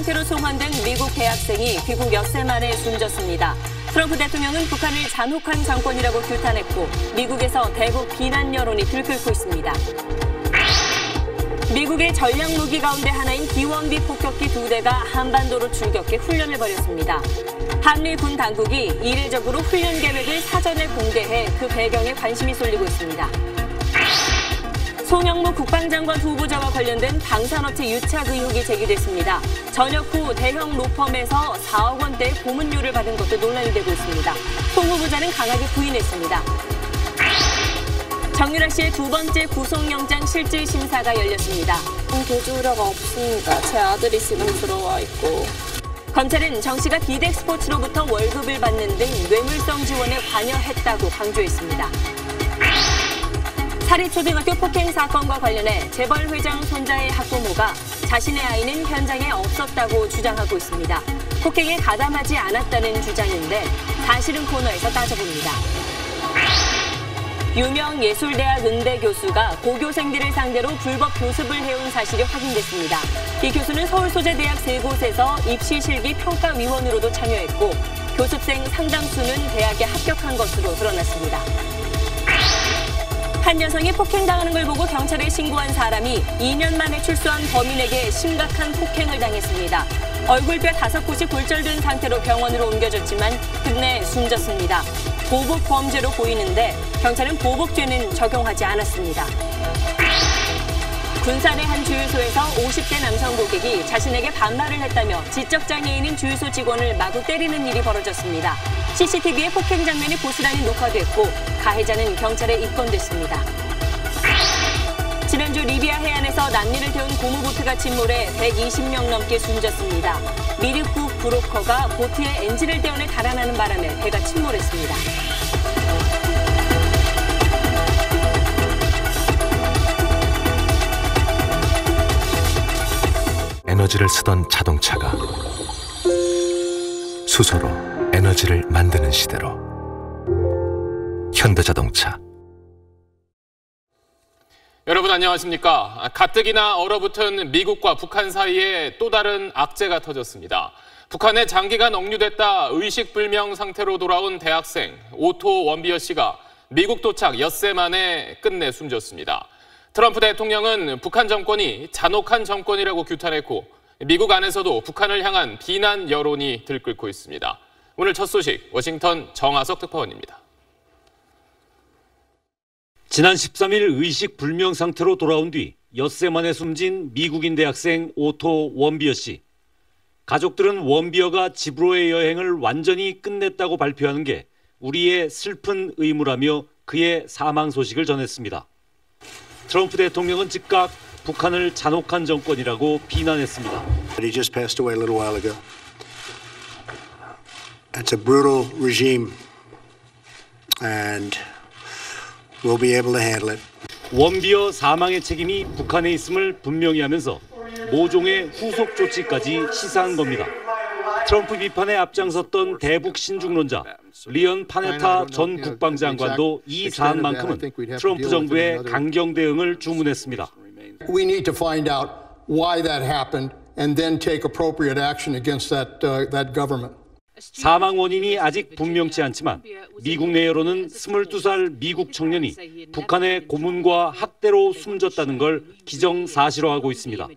상태로 송환된 미국 대학생이 귀국 엿새 만에 숨졌습니다. 트럼프 대통령은 북한을 잔혹한 정권이라고 규탄했고 미국에서 대북 비난 여론이 들끓고 있습니다. 미국의 전략 무기 가운데 하나인 기원비 폭격기 2대가 한반도로 출격해 훈련을 벌였습니다. 한미 군 당국이 이례적으로 훈련 계획을 사전에 공개해 그 배경에 관심이 쏠리고 있습니다. 송영무 국방장관 후보자와 관련된 방산업체 유착 의혹이 제기됐습니다. 전역 후 대형 로펌에서 4억 원대의 고문료를 받은 것도 논란이 되고 있습니다. 송 후보자는 강하게 부인했습니다. 정유라 씨의 두 번째 구속영장 실질 심사가 열렸습니다. 도주 우려가 없습니다. 제 아들이 지금 들어와 있고. 검찰은 정 씨가 비덱 스포츠로부터 월급을 받는 등 뇌물성 지원에 관여했다고 강조했습니다. 사립초등학교 폭행 사건과 관련해 재벌 회장 손자의 학부모가 자신의 아이는 현장에 없었다고 주장하고 있습니다. 폭행에 가담하지 않았다는 주장인데 사실은 코너에서 따져봅니다. 유명 예술대학 은대 교수가 고교생들을 상대로 불법 교습을 해온 사실이 확인됐습니다. 이 교수는 서울 소재 대학 3곳에서 입시 실기 평가위원으로도 참여했고 교습생 상당수는 대학에 합격한 것으로 드러났습니다. 한 여성이 폭행당하는 걸 보고 경찰에 신고한 사람이 2년 만에 출소한 범인에게 심각한 폭행을 당했습니다. 얼굴뼈 5곳이 골절된 상태로 병원으로 옮겨졌지만 끝내 숨졌습니다. 보복 범죄로 보이는데 경찰은 보복죄는 적용하지 않았습니다. 군산의 한 주유소에서 50대 남성 고객이 자신에게 반말을 했다며 지적장애인인 주유소 직원을 마구 때리는 일이 벌어졌습니다. CCTV에 폭행 장면이 고스란히 녹화됐고 가해자는 경찰에 입건됐습니다. 지난주 리비아 해안에서 난민을 태운 고무보트가 침몰해 120명 넘게 숨졌습니다. 미륵국 브로커가 보트에 엔진을 떼어내 달아나는 바람에 배가 침몰했습니다. 에너지를 쓰던 자동차가 수소로 에너지를 만드는 시대로 현대자동차. 여러분 안녕하십니까? 가뜩이나 얼어붙은 미국과 북한 사이에 또 다른 악재가 터졌습니다. 북한에 장기간 억류됐다 의식불명 상태로 돌아온 대학생 오토 원비어 씨가 미국 도착 엿새 만에 끝내 숨졌습니다. 트럼프 대통령은 북한 정권이 잔혹한 정권이라고 규탄했고 미국 안에서도 북한을 향한 비난 여론이 들끓고 있습니다. 오늘 첫 소식 워싱턴 정하석 특파원입니다. 지난 13일 의식불명 상태로 돌아온 뒤 엿새 만에 숨진 미국인 대학생 오토 원비어 씨. 가족들은 원비어가 집으로의 여행을 완전히 끝냈다고 발표하는 게 우리의 슬픈 의무라며 그의 사망 소식을 전했습니다. 트럼프 대통령은 즉각 북한을 잔혹한 정권이라고 비난했습니다. He just passed away a little while ago. It's a brutal regime, and we'll be able to handle it. 원비어 사망의 책임이 북한에 있음을 분명히 하면서 모종의 후속 조치까지 시사한 겁니다. 트럼프 비판에 앞장섰던 대북 신중론자 리언 파네타 전 국방장관도 이 사안만큼은 트럼프 정부의 강경 대응을 주문했습니다. We need to find out why that happened and then take appropriate action against that government. 사망 원인이 아직 분명치 않지만 미국 내 여론은 22살 미국 청년이 북한의 고문과 학대로 숨졌다는 걸 기정사실화하고 있습니다.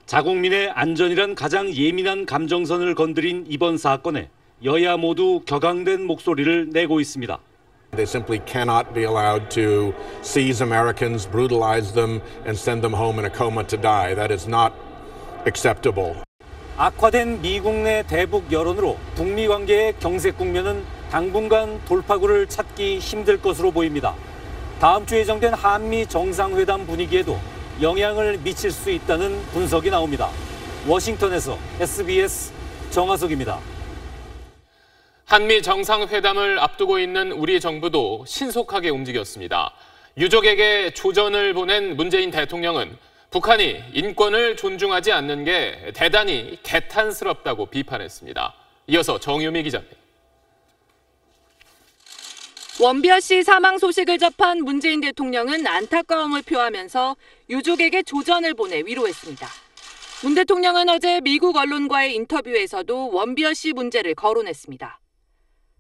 자국민의 안전이란 가장 예민한 감정선을 건드린 이번 사건에 여야 모두 격앙된 목소리를 내고 있습니다. They simply cannot be allowed to seize Americans, brutalize them, and send them home in a coma to die. That is not acceptable. 악화된 미국 내 대북 여론으로 북미 관계의 경색 국면은 당분간 돌파구를 찾기 힘들 것으로 보입니다. 다음 주 예정된 한미 정상회담 분위기에도 영향을 미칠 수 있다는 분석이 나옵니다. 워싱턴에서 SBS 정하석입니다. 한미 정상회담을 앞두고 있는 우리 정부도 신속하게 움직였습니다. 유족에게 조전을 보낸 문재인 대통령은 북한이 인권을 존중하지 않는 게 대단히 개탄스럽다고 비판했습니다. 이어서 정유미 기자입니다. 원비어 씨 사망 소식을 접한 문재인 대통령은 안타까움을 표하면서 유족에게 조전을 보내 위로했습니다. 문 대통령은 어제 미국 언론과의 인터뷰에서도 원비어 씨 문제를 거론했습니다.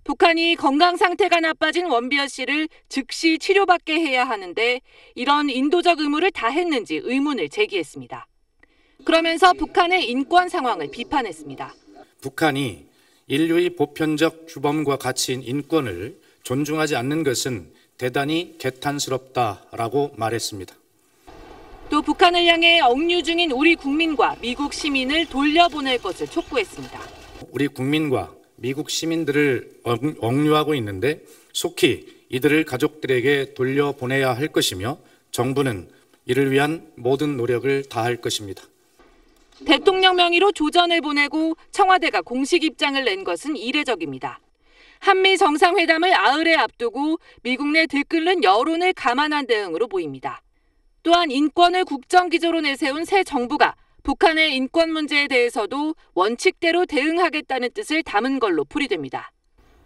북한이 건강 상태가 나빠진 원비어 씨를 즉시 치료받게 해야 하는데 이런 인도적 의무를 다했는지 의문을 제기했습니다. 그러면서 북한의 인권 상황을 비판했습니다. 북한이 인류의 보편적 주범과 가치인 인권을 존중하지 않는 것은 대단히 개탄스럽다라고 말했습니다. 또 북한을 향해 억류 중인 우리 국민과 미국 시민을 돌려보낼 것을 촉구했습니다. 우리 국민과 미국 시민들을 억류하고 있는데 속히 이들을 가족들에게 돌려보내야 할 것이며 정부는 이를 위한 모든 노력을 다할 것입니다. 대통령 명의로 조전을 보내고 청와대가 공식 입장을 낸 것은 이례적입니다. 한미 정상회담을 아흘에 앞두고 미국 내 들끓는 여론을 감안한 대응으로 보입니다. 또한 인권을 국정기조로 내세운 새 정부가 북한의 인권 문제에 대해서도 원칙대로 대응하겠다는 뜻을 담은 걸로 풀이됩니다.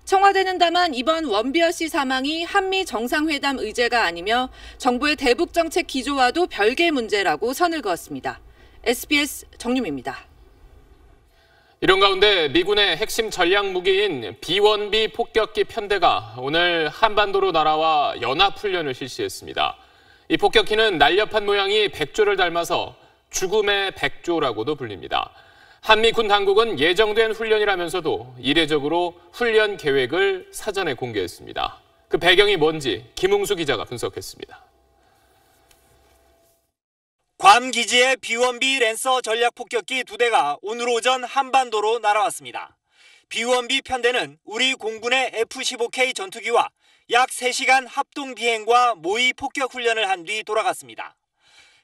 청와대는 다만 이번 원비어 씨 사망이 한미 정상회담 의제가 아니며 정부의 대북 정책 기조와도 별개 문제라고 선을 그었습니다. SBS 정유미입니다. 이런 가운데 미군의 핵심 전략 무기인 B-1B 폭격기 편대가 오늘 한반도로 날아와 연합훈련을 실시했습니다. 이 폭격기는 날렵한 모양이 백조를 닮아서 죽음의 백조라고도 불립니다. 한미 군 당국은 예정된 훈련이라면서도 이례적으로 훈련 계획을 사전에 공개했습니다. 그 배경이 뭔지 김웅수 기자가 분석했습니다. 괌 기지의 B-1B 랜서 전략 폭격기 2대가 오늘 오전 한반도로 날아왔습니다. B-1B 편대는 우리 공군의 F-15K 전투기와 약 3시간 합동 비행과 모의 폭격 훈련을 한 뒤 돌아갔습니다.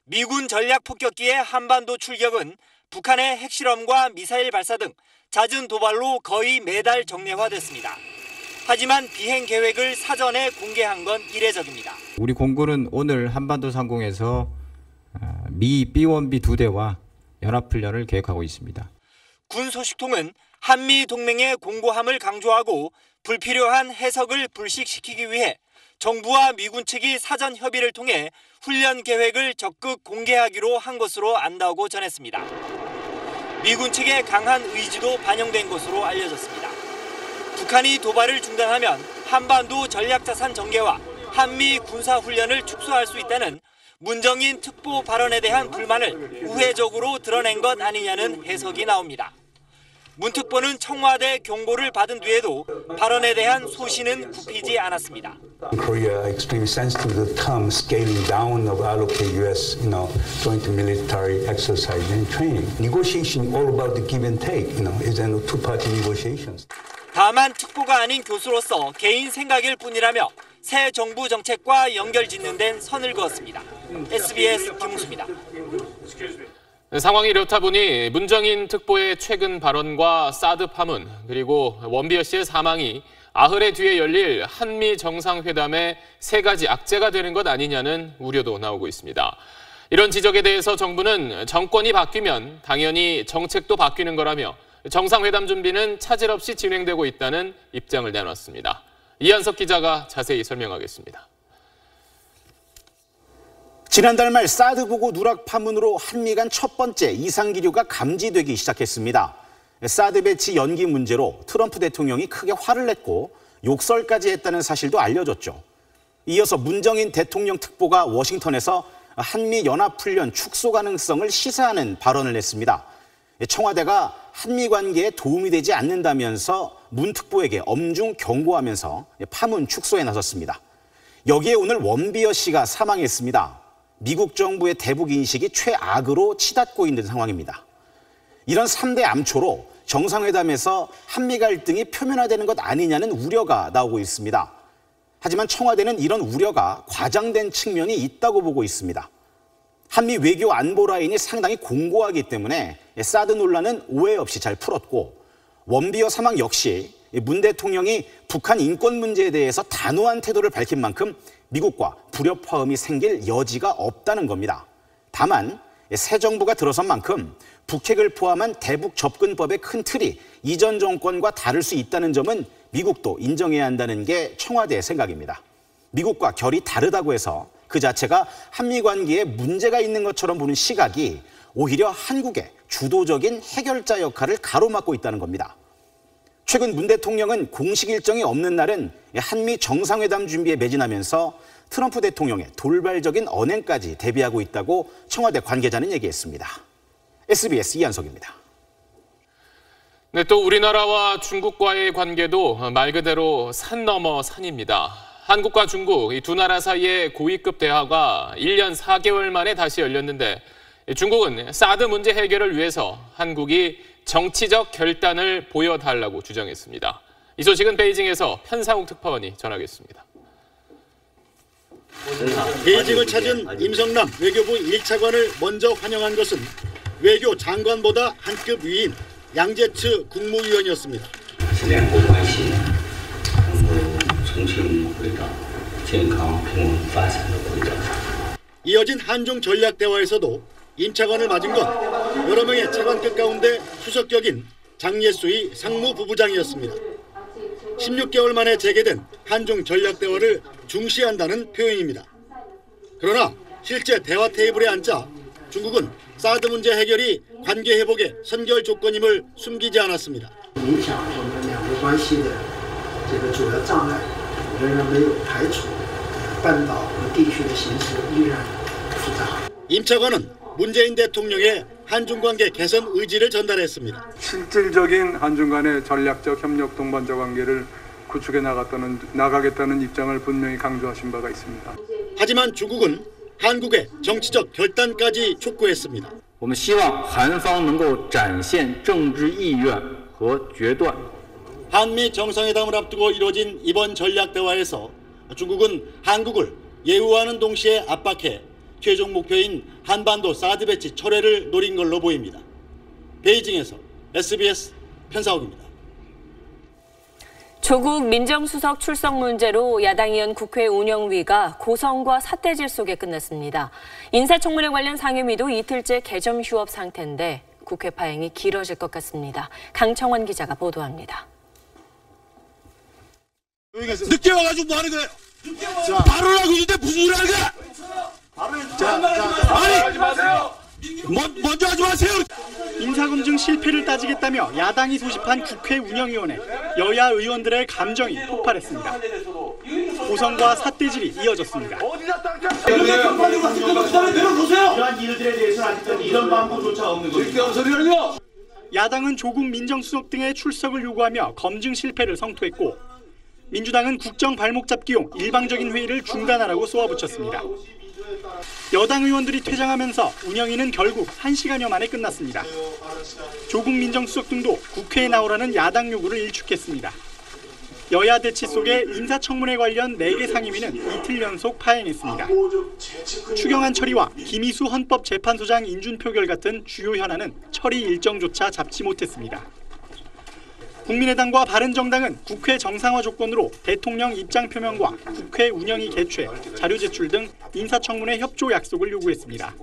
미군 전략 폭격기의 한반도 출격은 북한의 핵실험과 미사일 발사 등 잦은 도발로 거의 매달 정례화됐습니다. 하지만 비행 계획을 사전에 공개한 건 이례적입니다. 우리 공군은 오늘 한반도 상공에서 미 B-1B 2대와 연합훈련을 계획하고 있습니다. 군 소식통은 한미 동맹의 공고함을 강조하고 불필요한 해석을 불식시키기 위해 정부와 미군 측이 사전 협의를 통해 훈련 계획을 적극 공개하기로 한 것으로 안다고 전했습니다. 미군 측의 강한 의지도 반영된 것으로 알려졌습니다. 북한이 도발을 중단하면 한반도 전략자산 전개와 한미 군사훈련을 축소할 수 있다는 문정인 특보 발언에 대한 불만을 우회적으로 드러낸 것 아니냐는 해석이 나옵니다. 문 특보는 청와대 경고를 받은 뒤에도 발언에 대한 소신은 굽히지 않았습니다. Korea extremely sensitive to the term scaling down of allocate U.S. joint military exercise and training. Negotiation all about the give and take. It's a two-party negotiations. 다만 특보가 아닌 교수로서 개인 생각일 뿐이라며 새 정부 정책과 연결짓는 데는 선을 그었습니다. SBS 김웅수입니다. 상황이 이렇다 보니 문정인 특보의 최근 발언과 사드 파문 그리고 원비어 씨의 사망이 아흘의 뒤에 열릴 한미 정상회담의 3가지 악재가 되는 것 아니냐는 우려도 나오고 있습니다. 이런 지적에 대해서 정부는 정권이 바뀌면 당연히 정책도 바뀌는 거라며 정상회담 준비는 차질 없이 진행되고 있다는 입장을 내놨습니다. 이한석 기자가 자세히 설명하겠습니다. 지난달 말 사드 보고 누락 파문으로 한미 간 첫 번째 이상기류가 감지되기 시작했습니다. 사드 배치 연기 문제로 트럼프 대통령이 크게 화를 냈고 욕설까지 했다는 사실도 알려졌죠. 이어서 문정인 대통령 특보가 워싱턴에서 한미 연합훈련 축소 가능성을 시사하는 발언을 했습니다. 청와대가 한미 관계에 도움이 되지 않는다면서 문 특보에게 엄중 경고하면서 파문 축소에 나섰습니다. 여기에 오늘 원비어 씨가 사망했습니다. 미국 정부의 대북 인식이 최악으로 치닫고 있는 상황입니다. 이런 3대 암초로 정상회담에서 한미 갈등이 표면화되는 것 아니냐는 우려가 나오고 있습니다. 하지만 청와대는 이런 우려가 과장된 측면이 있다고 보고 있습니다. 한미 외교 안보 라인이 상당히 공고하기 때문에 사드 논란은 오해 없이 잘 풀었고 원비어 사망 역시 문 대통령이 북한 인권 문제에 대해서 단호한 태도를 밝힌 만큼 미국과 불협화음이 생길 여지가 없다는 겁니다. 다만 새 정부가 들어선 만큼 북핵을 포함한 대북 접근법의 큰 틀이 이전 정권과 다를 수 있다는 점은 미국도 인정해야 한다는 게 청와대의 생각입니다. 미국과 결이 다르다고 해서 그 자체가 한미 관계에 문제가 있는 것처럼 보는 시각이 오히려 한국의 주도적인 해결자 역할을 가로막고 있다는 겁니다. 최근 문 대통령은 공식 일정이 없는 날은 한미 정상회담 준비에 매진하면서 트럼프 대통령의 돌발적인 언행까지 대비하고 있다고 청와대 관계자는 얘기했습니다. SBS 이한석입니다. 네, 또 우리나라와 중국과의 관계도 말 그대로 산 넘어 산입니다. 한국과 중국 이 두 나라 사이의 고위급 대화가 1년 4개월 만에 다시 열렸는데 중국은 사드 문제 해결을 위해서 한국이 정치적 결단을 보여달라고 주장했습니다. 이 소식은 베이징에서 편상욱 특파원이 전하겠습니다. 베이징을 찾은 임성남 외교부 1차관을 먼저 환영한 것은 외교 장관보다 한 급 위인 양제츠 국무위원이었습니다. 이어진 한중 전략 대화에서도 임 차관을 맞은 건 여러 명의 차관급 가운데 수석격인 장예수의 상무부부장이었습니다. 16개월 만에 재개된 한중 전략 대화를 중시한다는 표현입니다. 그러나 실제 대화 테이블에 앉자 중국은 사드 문제 해결이 관계 회복의 선결 조건임을 숨기지 않았습니다. 임 차관은 문재인 대통령의 한중 관계 개선 의지를 전달했습니다. 실질적인 한중 간의 전략적 협력 동반자 관계를 구축해 나가겠다는 입장을 분명히 강조하신 바가 있습니다. 하지만 중국은 한국의 정치적 결단까지 촉구했습니다. 我们希望韩方能够展现政治意愿和决断。 한미 정상회담을 앞두고 이뤄진 이번 전략 대화에서 중국은 한국을 예우하는 동시에 압박해 최종 목표인 한반도 사드 배치 철회를 노린 걸로 보입니다. 베이징에서 SBS 편상욱입니다. 조국 민정수석 출석 문제로 야당 의원 국회 운영위가 고성과 삿대질 속에 끝났습니다. 인사청문회 관련 상임위도 이틀째 개점 휴업 상태인데 국회 파행이 길어질 것 같습니다. 강청원 기자가 보도합니다. 늦게 와가지고 뭐 하는 거예요? 바로 하고 있는데 무슨 소리 하는 거야? 아니, 먼저 하지 마세요. 인사검증 실패를 따지겠다며 야당이 소집한 국회 운영위원회, 여야 의원들의 감정이 폭발했습니다. 고성과 삿대질이 이어졌습니다. 이러한 일들에 대해서 아직까지 이런 방법조차 없는 겁니다. 야당은 조국 민정수석 등의 출석을 요구하며 검증 실패를 성토했고 민주당은 국정 발목 잡기용 일방적인 회의를 중단하라고 쏘아붙였습니다. 여당 의원들이 퇴장하면서 운영위는 결국 1시간여 만에 끝났습니다. 조국 민정수석 등도 국회에 나오라는 야당 요구를 일축했습니다. 여야 대치 속에 인사청문회 관련 4개 상임위는 이틀 연속 파행했습니다. 추경안 처리와 김희수 헌법재판소장 인준 표결 같은 주요 현안은 처리 일정조차 잡지 못했습니다. 국민의당과 바른정당은 국회 정상화 조건으로 대통령 입장 표명과 국회 운영위 개최, 자료 제출 등 인사청문회 협조 약속을 요구했습니다.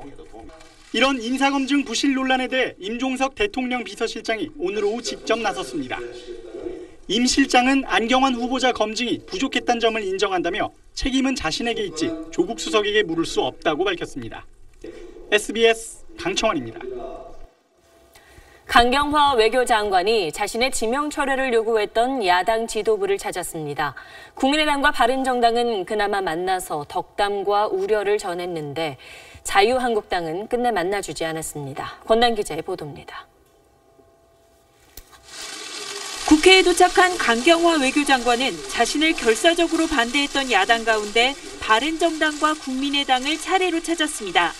이런 인사검증 부실 논란에 대해 임종석 대통령 비서실장이 오늘 오후 직접 나섰습니다. 임 실장은 안경환 후보자 검증이 부족했다는 점을 인정한다며 책임은 자신에게 있지 조국 수석에게 물을 수 없다고 밝혔습니다. SBS 강청원입니다. 강경화 외교장관이 자신의 지명 철회를 요구했던 야당 지도부를 찾았습니다. 국민의당과 바른정당은 그나마 만나서 덕담과 우려를 전했는데 자유한국당은 끝내 만나주지 않았습니다. 권단 기자의 보도입니다. 국회에 도착한 강경화 외교장관은 자신을 결사적으로 반대했던 야당 가운데 바른정당과 국민의당을 차례로 찾았습니다.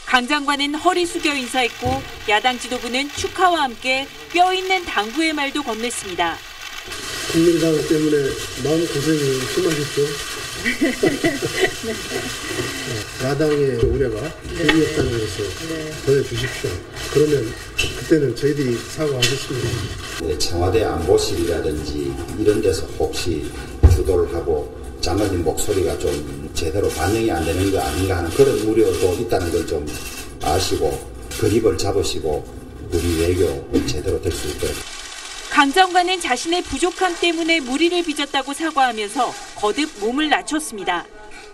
강 장관은 허리 숙여 인사했고 야당 지도부는 축하와 함께 뼈있는 당부의 말도 건넸습니다. 국민의당 때문에 마음고생이 심하겠죠. 야당의 우려가 재미없다는 것을 보여주십시오. 그러면 그때는 저희들이 사과하겠습니다. 청와대 안보실이라든지 이런 데서 혹시 주도를 하고 장관님 목소리가 좀 제대로 반영이 안 되는 거 아닌가 하는 그런 우려도 있다는 걸 좀 아시고 그립을 잡으시고 우리 외교 제대로 될 수 있도록. 강 장관은 자신의 부족함 때문에 무리를 빚었다고 사과하면서 거듭 몸을 낮췄습니다.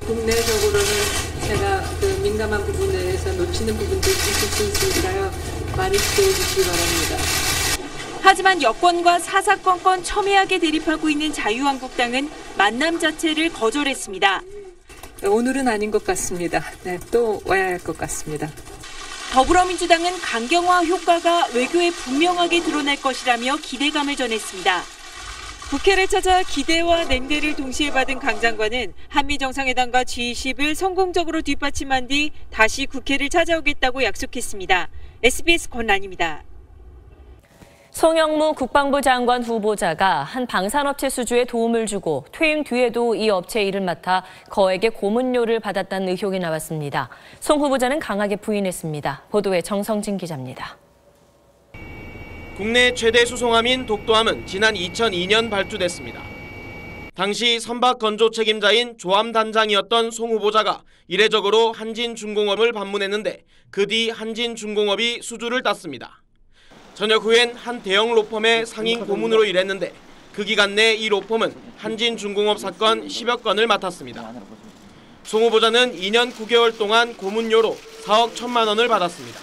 국내적으로는 제가 그 민감한 부분에서 놓치는 부분도 있을 수 있으니까요. 많이 지켜주시기 바랍니다. 하지만 여권과 사사건건 첨예하게 대립하고 있는 자유한국당은 만남 자체를 거절했습니다. 오늘은 아닌 것 같습니다. 네, 또 와야 할 것 같습니다. 더불어민주당은 강경화 효과가 외교에 분명하게 드러날 것이라며 기대감을 전했습니다. 국회를 찾아 기대와 냉대를 동시에 받은 강 장관은 한미정상회담과 G20을 성공적으로 뒷받침한 뒤 다시 국회를 찾아오겠다고 약속했습니다. SBS 권란입니다. 송영무 국방부 장관 후보자가 한 방산업체 수주에 도움을 주고 퇴임 뒤에도 이 업체의 일을 맡아 거액의 고문료를 받았다는 의혹이 나왔습니다. 송 후보자는 강하게 부인했습니다. 보도에 정성진 기자입니다. 국내 최대 수송함인 독도함은 지난 2002년 발주됐습니다. 당시 선박 건조 책임자인 조함 단장이었던 송 후보자가 이례적으로 한진중공업을 방문했는데 그 뒤 한진중공업이 수주를 땄습니다. 전역 후엔 한 대형 로펌의 상임 고문으로 일했는데 그 기간 내 이 로펌은 한진중공업 사건 10여 건을 맡았습니다. 송 후보자는 2년 9개월 동안 고문료로 4억 1천만 원을 받았습니다.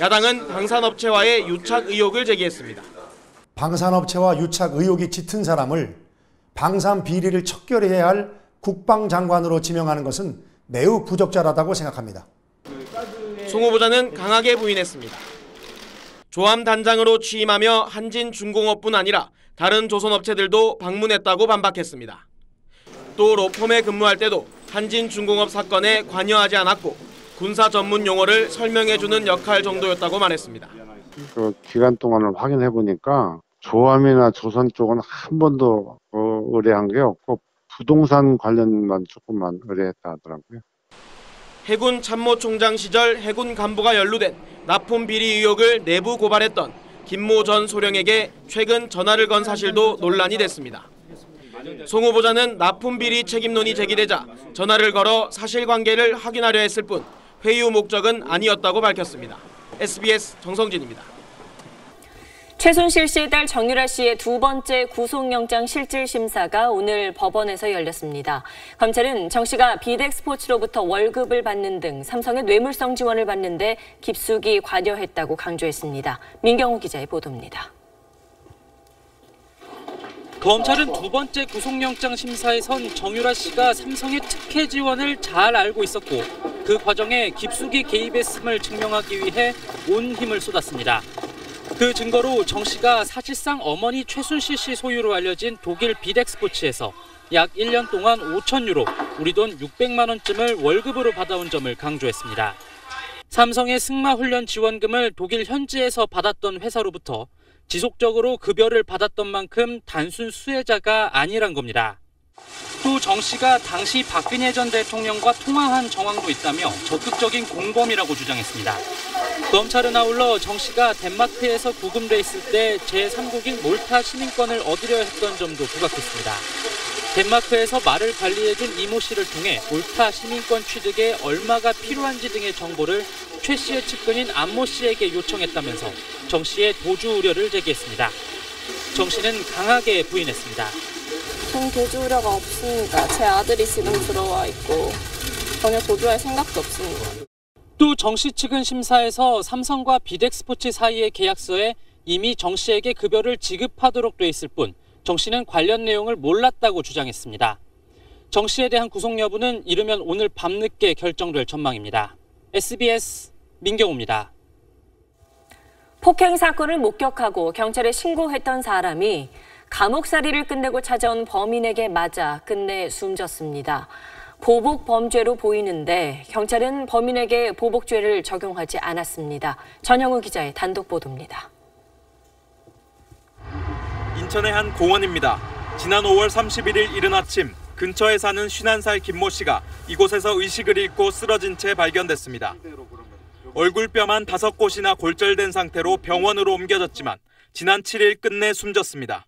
야당은 방산업체와의 유착 의혹을 제기했습니다. 방산업체와 유착 의혹이 짙은 사람을 방산 비리를 척결해야 할 국방장관으로 지명하는 것은 매우 부적절하다고 생각합니다. 송 후보자는 강하게 부인했습니다. 조함 단장으로 취임하며 한진중공업뿐 아니라 다른 조선업체들도 방문했다고 반박했습니다. 또 로펌에 근무할 때도 한진중공업 사건에 관여하지 않았고 군사 전문 용어를 설명해주는 역할 정도였다고 말했습니다. 그 기간 동안을 확인해 보니까 조함이나 조선 쪽은 한 번도 의뢰한 게 없고 부동산 관련만 조금만 의뢰했다 하더라고요. 해군 참모총장 시절 해군 간부가 연루된 납품 비리 의혹을 내부 고발했던 김모 전 소령에게 최근 전화를 건 사실도 논란이 됐습니다. 송 후보자는 납품 비리 책임론이 제기되자 전화를 걸어 사실관계를 확인하려 했을 뿐 회유 목적은 아니었다고 밝혔습니다. SBS 정성진입니다. 최순실 씨의 딸 정유라 씨의 두 번째 구속영장 실질심사가 오늘 법원에서 열렸습니다. 검찰은 정 씨가 비덱스포츠로부터 월급을 받는 등 삼성의 뇌물성 지원을 받는데 깊숙이 관여했다고 강조했습니다. 민경우 기자의 보도입니다. 검찰은 두 번째 구속영장 심사에선 정유라 씨가 삼성의 특혜 지원을 잘 알고 있었고 그 과정에 깊숙이 개입했음을 증명하기 위해 온 힘을 쏟았습니다. 그 증거로 정 씨가 사실상 어머니 최순실 씨 소유로 알려진 독일 비덱스포츠에서 약 1년 동안 5천 유로, 우리 돈 600만 원쯤을 월급으로 받아온 점을 강조했습니다. 삼성의 승마훈련 지원금을 독일 현지에서 받았던 회사로부터 지속적으로 급여를 받았던 만큼 단순 수혜자가 아니란 겁니다. 또 정 씨가 당시 박근혜 전 대통령과 통화한 정황도 있다며 적극적인 공범이라고 주장했습니다. 검찰은 아울러 정 씨가 덴마크에서 구금돼 있을 때 제3국인 몰타 시민권을 얻으려 했던 점도 부각했습니다. 덴마크에서 말을 관리해준 이모 씨를 통해 몰타 시민권 취득에 얼마가 필요한지 등의 정보를 최 씨의 측근인 안모 씨에게 요청했다면서 정 씨의 도주 우려를 제기했습니다. 정 씨는 강하게 부인했습니다. 전 도주 우려가 없습니다. 제 아들이 지금 들어와 있고 전혀 도주할 생각도 없습니다. 또 정 씨 측은 심사에서 삼성과 비덱스포츠 사이의 계약서에 이미 정 씨에게 급여를 지급하도록 돼 있을 뿐 정 씨는 관련 내용을 몰랐다고 주장했습니다. 정 씨에 대한 구속 여부는 이르면 오늘 밤늦게 결정될 전망입니다. SBS 민경우입니다. 폭행 사건을 목격하고 경찰에 신고했던 사람이 감옥살이를 끝내고 찾아온 범인에게 맞아 끝내 숨졌습니다. 보복 범죄로 보이는데 경찰은 범인에게 보복죄를 적용하지 않았습니다. 전영우 기자의 단독 보도입니다. 인천의 한 공원입니다. 지난 5월 31일 이른 아침 근처에 사는 51살 김모 씨가 이곳에서 의식을 잃고 쓰러진 채 발견됐습니다. 얼굴뼈만 5곳이나 골절된 상태로 병원으로 옮겨졌지만 지난 7일 끝내 숨졌습니다.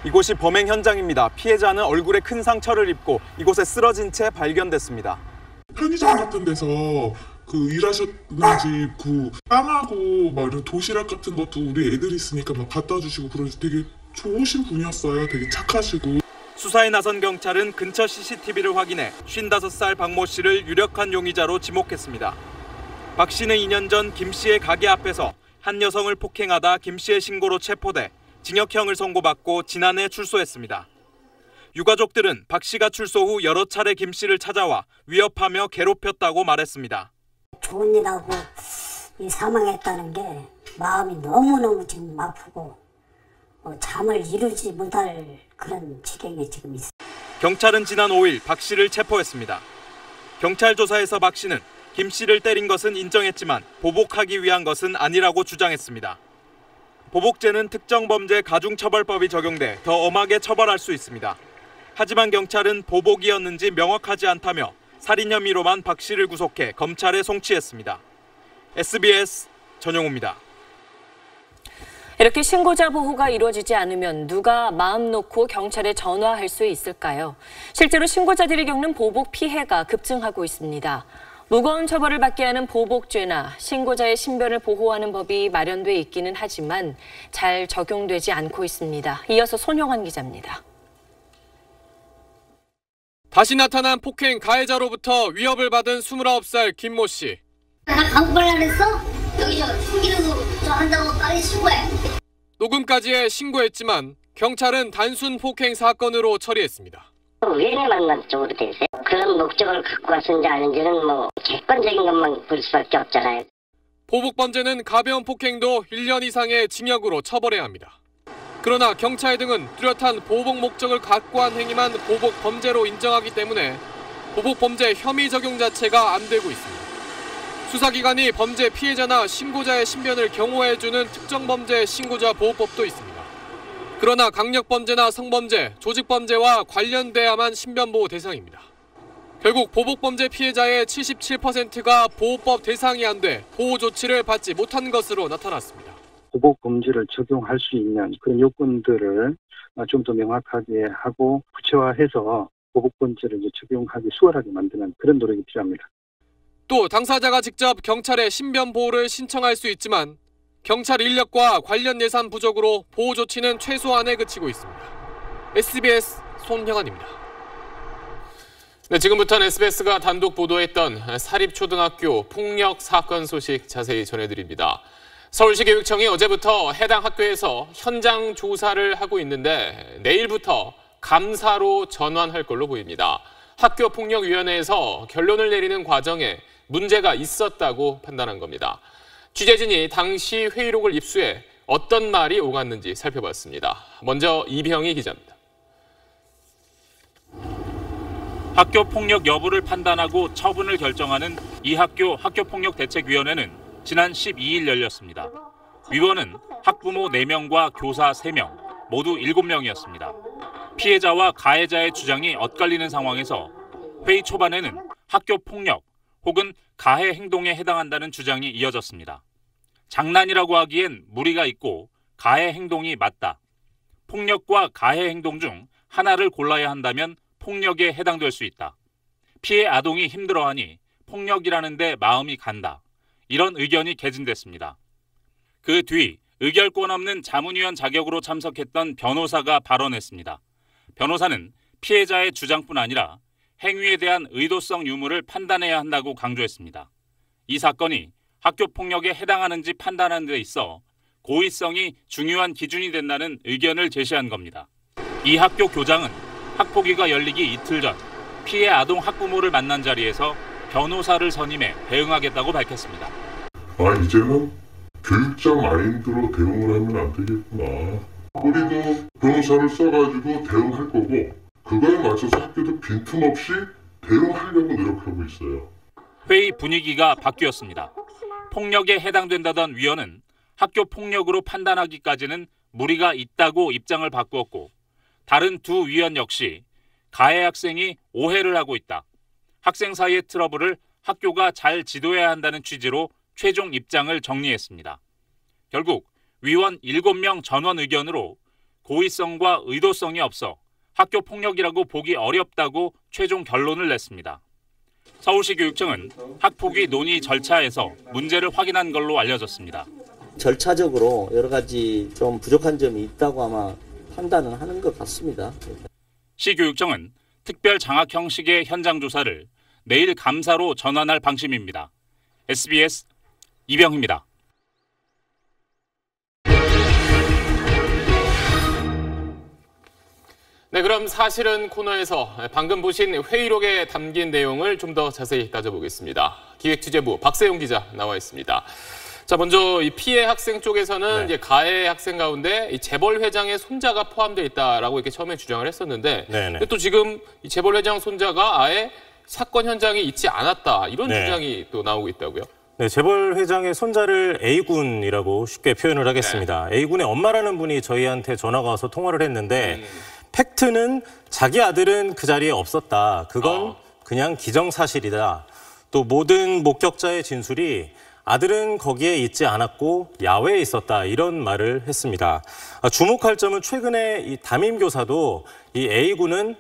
이곳이 범행 현장입니다. 피해자는 얼굴에 큰 상처를 입고 이곳에 쓰러진 채 발견됐습니다. 편의점 같은 데서 일하셨는지 빵하고 막 이런 도시락 같은 것도 우리 애들이 있으니까 막 갖다 주시고 그러면서 되게 좋으신 분이었어요. 되게 착하시고. 수사에 나선 경찰은 근처 CCTV를 확인해 55살 박모 씨를 유력한 용의자로 지목했습니다. 박 씨는 2년 전 김 씨의 가게 앞에서 한 여성을 폭행하다 김 씨의 신고로 체포돼 징역형을 선고받고 지난해 출소했습니다. 유가족들은 박 씨가 출소 후 여러 차례 김 씨를 찾아와 위협하며 괴롭혔다고 말했습니다. 좋은 일하고 사망했다는 게 마음이 너무너무 지금 아프고 잠을 이루지 못할 그런 지경에 지금 있습니다. 경찰은 지난 5일 박 씨를 체포했습니다. 경찰 조사에서 박 씨는 김 씨를 때린 것은 인정했지만 보복하기 위한 것은 아니라고 주장했습니다. 보복죄는 특정범죄 가중처벌법이 적용돼 더 엄하게 처벌할 수 있습니다. 하지만 경찰은 보복이었는지 명확하지 않다며 살인 혐의로만 박 씨를 구속해 검찰에 송치했습니다. SBS 전용우입니다. 이렇게 신고자 보호가 이루어지지 않으면 누가 마음 놓고 경찰에 전화할 수 있을까요? 실제로 신고자들이 겪는 보복 피해가 급증하고 있습니다. 무거운 처벌을 받게 하는 보복죄나 신고자의 신변을 보호하는 법이 마련돼 있기는 하지만 잘 적용되지 않고 있습니다. 이어서 손영환 기자입니다. 다시 나타난 폭행 가해자로부터 위협을 받은 29살 김모 씨. 나 감옥 가려고 그랬어? 여기 숨기는 거 한다고 빨리 신고해. 녹음까지 신고했지만 경찰은 단순 폭행 사건으로 처리했습니다. 왜 만난 쪽으로 돼 있어요? 그런 목적을 갖고 왔는지 아닌지는 객관적인 것만 볼 수밖에 없잖아요. 보복범죄는 가벼운 폭행도 1년 이상의 징역으로 처벌해야 합니다. 그러나 경찰 등은 뚜렷한 보복 목적을 갖고 한 행위만 보복범죄로 인정하기 때문에 보복범죄 혐의 적용 자체가 안 되고 있습니다. 수사기관이 범죄 피해자나 신고자의 신변을 경호해주는 특정범죄 신고자 보호법도 있습니다. 그러나 강력범죄나 성범죄, 조직범죄와 관련돼야만 신변보호 대상입니다. 결국 보복범죄 피해자의 77%가 보호법 대상이 안 돼 보호 조치를 받지 못한 것으로 나타났습니다. 보복범죄를 적용할 수 있는 그런 요건들을 좀 더 명확하게 하고 구체화해서 보복범죄를 적용하기 수월하게 만드는 그런 노력이 필요합니다. 또 당사자가 직접 경찰에 신변 보호를 신청할 수 있지만 경찰 인력과 관련 예산 부족으로 보호 조치는 최소한에 그치고 있습니다. SBS 손형환입니다. 네, 지금부터는 SBS가 단독 보도했던 사립초등학교 폭력 사건 소식 자세히 전해드립니다. 서울시 교육청이 어제부터 해당 학교에서 현장 조사를 하고 있는데 내일부터 감사로 전환할 걸로 보입니다. 학교폭력위원회에서 결론을 내리는 과정에 문제가 있었다고 판단한 겁니다. 취재진이 당시 회의록을 입수해 어떤 말이 오갔는지 살펴봤습니다. 먼저 이병희 기자입니다. 학교 폭력 여부를 판단하고 처분을 결정하는 이 학교 학교폭력대책위원회는 지난 12일 열렸습니다. 위원은 학부모 4명과 교사 3명, 모두 7명이었습니다. 피해자와 가해자의 주장이 엇갈리는 상황에서 회의 초반에는 학교 폭력 혹은 가해 행동에 해당한다는 주장이 이어졌습니다. 장난이라고 하기엔 무리가 있고 가해 행동이 맞다. 폭력과 가해 행동 중 하나를 골라야 한다면 폭력에 해당될 수 있다. 피해 아동이 힘들어하니 폭력이라는 데 마음이 간다. 이런 의견이 개진됐습니다. 그 뒤 의결권 없는 자문위원 자격으로 참석했던 변호사가 발언했습니다. 변호사는 피해자의 주장뿐 아니라 행위에 대한 의도성 유무를 판단해야 한다고 강조했습니다. 이 사건이 학교 폭력에 해당하는지 판단하는 데 있어 고의성이 중요한 기준이 된다는 의견을 제시한 겁니다. 이 학교 교장은 학폭위가 열리기 이틀 전 피해 아동 학부모를 만난 자리에서 변호사를 선임해 대응하겠다고 밝혔습니다. 이제는 교육자 마인드로 대응을 하면 안 되겠구나. 우리도 변호사를 써가지고 대응할 거고 그거에 맞춰서 학교도 빈틈없이 대응하려고 노력하고 있어요. 회의 분위기가 바뀌었습니다. 폭력에 해당된다던 위원은 학교 폭력으로 판단하기까지는 무리가 있다고 입장을 바꾸었고 다른 두 위원 역시 가해 학생이 오해를 하고 있다. 학생 사이의 트러블을 학교가 잘 지도해야 한다는 취지로 최종 입장을 정리했습니다. 결국 위원 7명 전원 의견으로 고의성과 의도성이 없어 학교 폭력이라고 보기 어렵다고 최종 결론을 냈습니다. 서울시 교육청은 학폭위 논의 절차에서 문제를 확인한 걸로 알려졌습니다. 절차적으로 여러 가지 좀 부족한 점이 있다고 아마 판단은 하는 것 같습니다. 시 교육청은 특별 장학 형식의 현장 조사를 내일 감사로 전환할 방침입니다. SBS 이병희입니다. 네, 그럼 사실은 코너에서 방금 보신 회의록에 담긴 내용을 좀 더 자세히 따져보겠습니다. 기획취재부 박세용 기자 나와 있습니다. 자, 먼저 이 피해 학생 쪽에서는 이제 가해 학생 가운데 이 재벌 회장의 손자가 포함되어 있다라고 이렇게 처음에 주장을 했었는데, 근데 또 지금 이 재벌 회장 손자가 아예 사건 현장에 있지 않았다 이런 주장이 또 나오고 있다고요? 네, 재벌 회장의 손자를 A군이라고 쉽게 표현을 하겠습니다. A군의 엄마라는 분이 저희한테 전화가 와서 통화를 했는데 팩트는 자기 아들은 그 자리에 없었다. 그건 그냥 기정사실이다. 또 모든 목격자의 진술이 아들은 거기에 있지 않았고 야외에 있었다. 이런 말을 했습니다. 주목할 점은 최근에 이 담임 교사도 이 A군은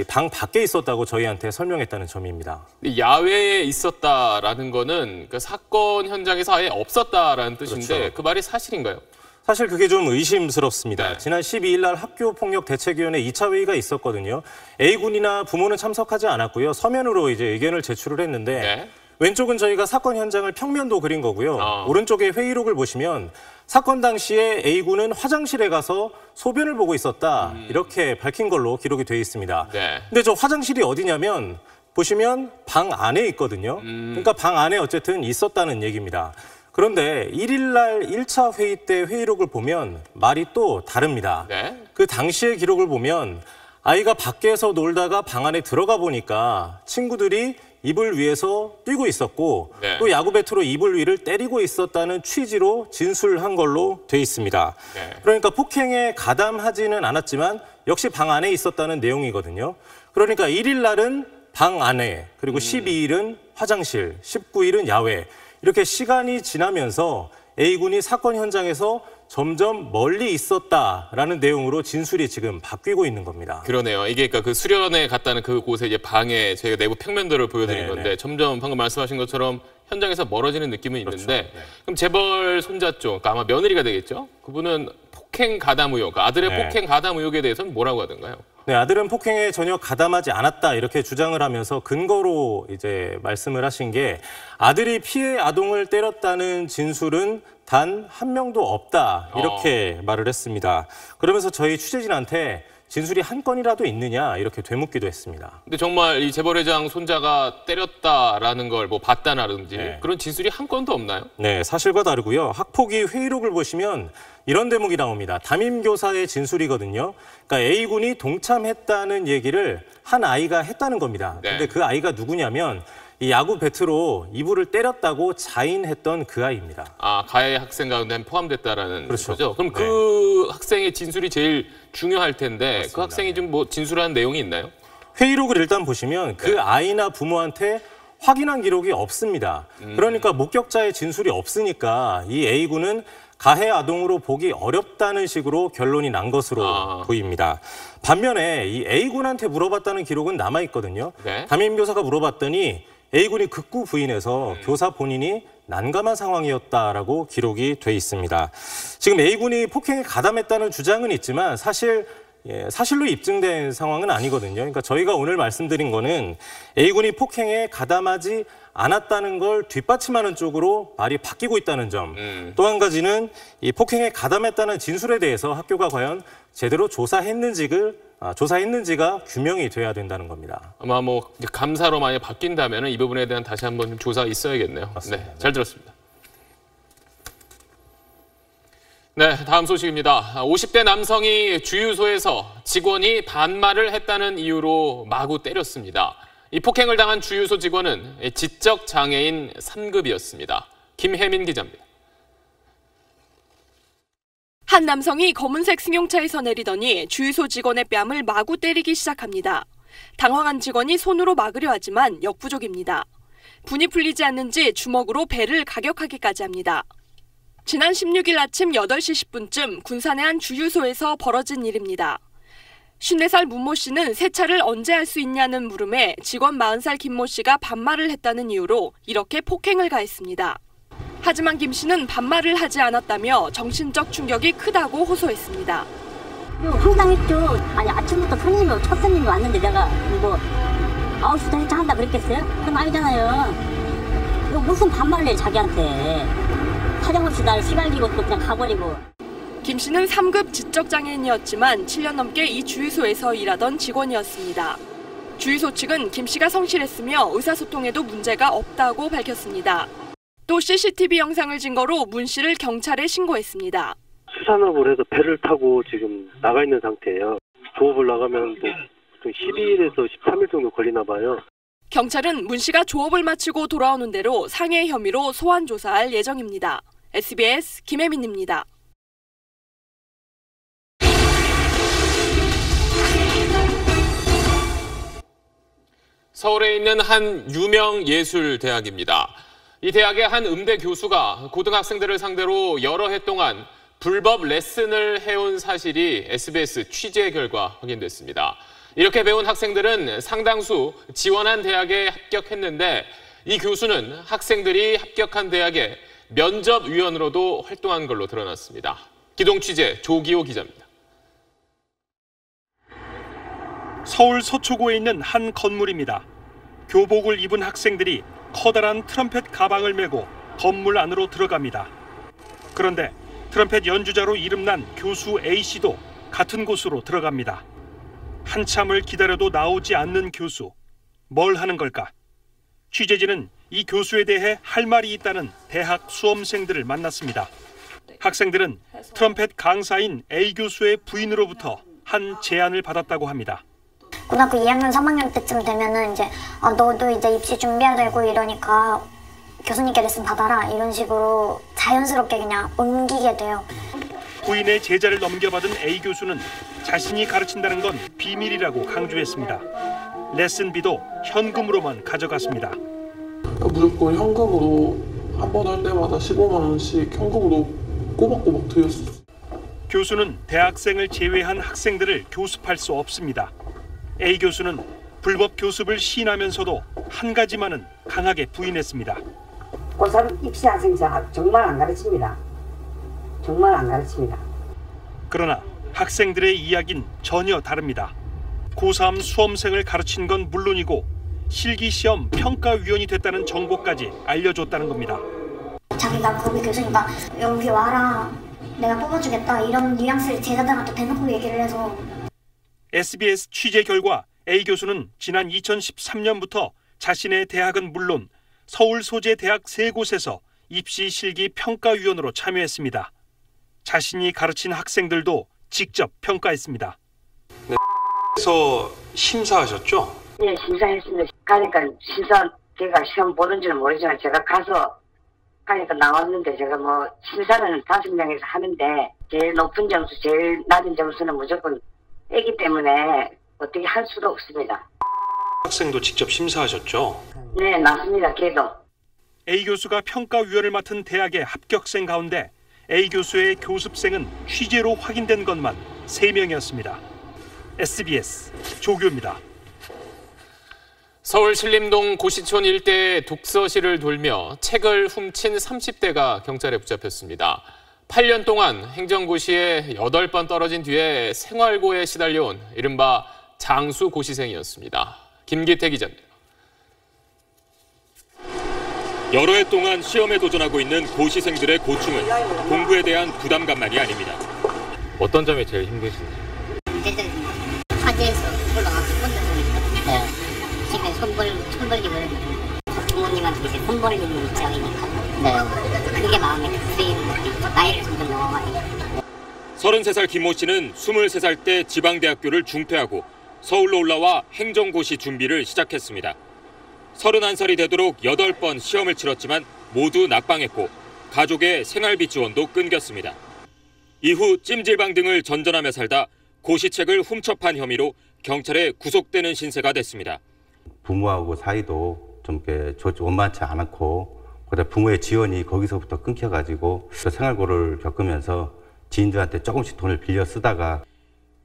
방 밖에 있었다고 저희한테 설명했다는 점입니다. 야외에 있었다라는 거는 그 사건 현장에서 아예 없었다라는 뜻인데 그렇죠. 그 말이 사실인가요? 사실 그게 좀 의심스럽습니다. 지난 12일 날 학교폭력대책위원회 2차 회의가 있었거든요. A군이나 부모는 참석하지 않았고요. 서면으로 이제 의견을 제출을 했는데 왼쪽은 저희가 사건 현장을 평면도 그린 거고요. 오른쪽에 회의록을 보시면 사건 당시에 A군은 화장실에 가서 소변을 보고 있었다. 이렇게 밝힌 걸로 기록이 되어 있습니다. 근데 저 화장실이 어디냐면 보시면 방 안에 있거든요. 그러니까 방 안에 어쨌든 있었다는 얘기입니다. 그런데 1일 날 1차 회의 때 회의록을 보면 말이 또 다릅니다. 그 당시의 기록을 보면 아이가 밖에서 놀다가 방 안에 들어가 보니까 친구들이 이불 위에서 뛰고 있었고 또 야구 배트로 이불 위를 때리고 있었다는 취지로 진술한 걸로 돼 있습니다. 그러니까 폭행에 가담하지는 않았지만 역시 방 안에 있었다는 내용이거든요. 그러니까 1일 날은 방 안에, 그리고 12일은 화장실, 19일은 야외. 이렇게 시간이 지나면서 A군이 사건 현장에서 점점 멀리 있었다라는 내용으로 진술이 지금 바뀌고 있는 겁니다. 그러네요. 이게 그러니까 그 수련회 갔다는 그곳에 이제 방에 저희가 내부 평면도를 보여드린 건데 점점 방금 말씀하신 것처럼 현장에서 멀어지는 느낌은 있는데 그럼 재벌 손자 쪽, 그러니까 아마 며느리가 되겠죠? 그분은 폭행 가담 의혹, 그러니까 아들의 폭행 가담 의혹에 대해서는 뭐라고 하던가요? 네, 아들은 폭행에 전혀 가담하지 않았다 이렇게 주장을 하면서 근거로 이제 말씀을 하신 게 아들이 피해 아동을 때렸다는 진술은 단 한 명도 없다 이렇게 말을 했습니다. 그러면서 저희 취재진한테 진술이 한 건이라도 있느냐 이렇게 되묻기도 했습니다. 근데 정말 이 재벌 회장 손자가 때렸다라는 걸 뭐 봤다라든지 그런 진술이 한 건도 없나요? 네, 사실과 다르고요. 학폭위 회의록을 보시면 이런 대목이 나옵니다. 담임 교사의 진술이거든요. 그러니까 A군이 동참했다는 얘기를 한 아이가 했다는 겁니다. 근데 그 아이가 누구냐면 이 야구 배트로 이불을 때렸다고 자인했던 그 아이입니다. 아, 가해 학생 가운데 포함됐다라는 거죠? 그럼 그 학생의 진술이 제일 중요할 텐데 맞습니다. 그 학생이 좀 뭐 진술한 내용이 있나요? 회의록을 일단 보시면 그 아이나 부모한테 확인한 기록이 없습니다. 그러니까 목격자의 진술이 없으니까 이 A군은 가해 아동으로 보기 어렵다는 식으로 결론이 난 것으로 보입니다. 반면에 이 A군한테 물어봤다는 기록은 남아있거든요. 담임 교사가 물어봤더니 A군이 극구 부인해서 교사 본인이 난감한 상황이었다라고 기록이 돼 있습니다. 지금 A군이 폭행에 가담했다는 주장은 있지만 사실로 입증된 상황은 아니거든요. 그러니까 저희가 오늘 말씀드린 거는 A군이 폭행에 가담하지 않았다는 걸 뒷받침하는 쪽으로 말이 바뀌고 있다는 점. 또 한 가지는 이 폭행에 가담했다는 진술에 대해서 학교가 과연 제대로 조사했는지가 규명이 돼야 된다는 겁니다. 아마 뭐 감사로 많이 바뀐다면 이 부분에 대한 다시 한번 좀 조사가 있어야겠네요. 맞습니다. 네, 잘 들었습니다. 네, 다음 소식입니다. 50대 남성이 주유소에서 직원이 반말을 했다는 이유로 마구 때렸습니다. 이 폭행을 당한 주유소 직원은 지적 장애인 3급이었습니다. 김혜민 기자입니다. 한 남성이 검은색 승용차에서 내리더니 주유소 직원의 뺨을 마구 때리기 시작합니다. 당황한 직원이 손으로 막으려 하지만 역부족입니다. 분이 풀리지 않는지 주먹으로 배를 가격하기까지 합니다. 지난 16일 아침 8시 10분쯤 군산의 한 주유소에서 벌어진 일입니다. 54살 문모 씨는 세차를 언제 할 수 있냐는 물음에 직원 40살 김모 씨가 반말을 했다는 이유로 이렇게 폭행을 가했습니다. 하지만 김 씨는 반말을 하지 않았다며 정신적 충격이 크다고 호소했습니다. 황당했죠. 아니 아침부터 첫 손님이 왔는데 내가 뭐 9시부터 세차한다 그랬겠어요? 그건 아니잖아요. 이거 무슨 반말을 해 자기한테. 사정없이 날 휘갈기고 또 그냥 가버리고. 김 씨는 3급 지적장애인이었지만 7년 넘게 이 주유소에서 일하던 직원이었습니다. 주유소 측은 김 씨가 성실했으며 의사소통에도 문제가 없다고 밝혔습니다. 또 CCTV 영상을 증거로 문 씨를 경찰에 신고했습니다. 수산업을 해서 배를 타고 지금 나가 있는 상태예요. 조업을 나가면 뭐 12일에서 13일 정도 걸리나 봐요. 경찰은 문 씨가 조업을 마치고 돌아오는 대로 상해 혐의로 소환 조사할 예정입니다. SBS 김혜민입니다. 서울에 있는 한 유명 예술대학입니다. 이 대학의 한 음대 교수가 고등학생들을 상대로 여러 해 동안 불법 레슨을 해온 사실이 SBS 취재 결과 확인됐습니다. 이렇게 배운 학생들은 상당수 지원한 대학에 합격했는데 이 교수는 학생들이 합격한 대학의 면접위원으로도 활동한 걸로 드러났습니다. 기동 취재 조기호 기자입니다. 서울 서초구에 있는 한 건물입니다. 교복을 입은 학생들이 커다란 트럼펫 가방을 메고 건물 안으로 들어갑니다. 그런데 트럼펫 연주자로 이름난 교수 A씨도 같은 곳으로 들어갑니다. 한참을 기다려도 나오지 않는 교수. 뭘 하는 걸까? 취재진은 이 교수에 대해 할 말이 있다는 대학 수험생들을 만났습니다. 학생들은 트럼펫 강사인 A 교수의 부인으로부터 한 제안을 받았다고 합니다. 고등학교 2학년, 3학년 때쯤 되면은 이제 너도 이제 입시 준비해야 되고 이러니까 교수님께 레슨 받아라 이런 식으로 자연스럽게 그냥 옮기게 돼요. 부인의 제자를 넘겨받은 A 교수는 자신이 가르친다는 건 비밀이라고 강조했습니다. 레슨비도 현금으로만 가져갔습니다. 무조건 현금으로 한 번 할 때마다 15만 원씩 현금으로 꼬박꼬박 드렸어요. 교수는 대학생을 제외한 학생들을 교습할 수 없습니다. A 교수는 불법 교습을 시인하면서도 한 가지만은 강하게 부인했습니다. 고3 입시 학생 정말 안 가르칩니다. 정말 안 가르칩니다. 그러나 학생들의 이야기는 전혀 다릅니다. 고3 수험생을 가르친 건 물론이고 실기시험 평가위원이 됐다는 정보까지 알려줬다는 겁니다. 자기가 거기 교수니까 여기 와라 내가 뽑아주겠다 이런 뉘앙스를 제자들한테 대놓고 얘기를 해서 SBS 취재 결과 A 교수는 지난 2013년부터 자신의 대학은 물론 서울 소재 대학 3곳에서 입시 실기 평가위원으로 참여했습니다. 자신이 가르친 학생들도 직접 평가했습니다. 네, 그래서 심사하셨죠? 네, 심사했습니다. 가니까 제가 시험 보는지는 모르지만 제가 가니까 나왔는데 제가 뭐 심사는 5명에서 하는데 제일 높은 점수, 제일 낮은 점수는 무조건 애기 때문에 어떻게 할 수도 없습니다. 학생도 직접 심사하셨죠? 네, 맞습니다. 걔도. A 교수가 평가위원을 맡은 대학의 합격생 가운데 A 교수의 교습생은 취재로 확인된 것만 3명이었습니다. SBS 조규입니다. 서울 신림동 고시촌 일대의 독서실을 돌며 책을 훔친 30대가 경찰에 붙잡혔습니다. 8년 동안 행정고시에 8번 떨어진 뒤에 생활고에 시달려온 이른바 장수 고시생이었습니다. 김기태 기자입니다. 여러 해 동안 시험에 도전하고 있는 고시생들의 고충은 공부에 대한 부담감만이 아닙니다. 어떤 점이 제일 힘드신지? 문제들은 화재에서 올라가서 혼자 집에 손벌기고 부모님한테 이제 손벌리는 입장이니까 그게 마음에 쓰이는 거지. 나이를 점점 넘어가니까. 33살 김모 씨는 23살 때 지방대학교를 중퇴하고 서울로 올라와 행정고시 준비를 시작했습니다. 31살이 되도록 8번 시험을 치렀지만 모두 낙방했고 가족의 생활비 지원도 끊겼습니다. 이후 찜질방 등을 전전하며 살다 고시책을 훔쳐 판 혐의로 경찰에 구속되는 신세가 됐습니다. 부모하고 사이도 좀 원만치 않았고 부모의 지원이 거기서부터 끊겨가지고 생활고를 겪으면서 지인들한테 조금씩 돈을 빌려 쓰다가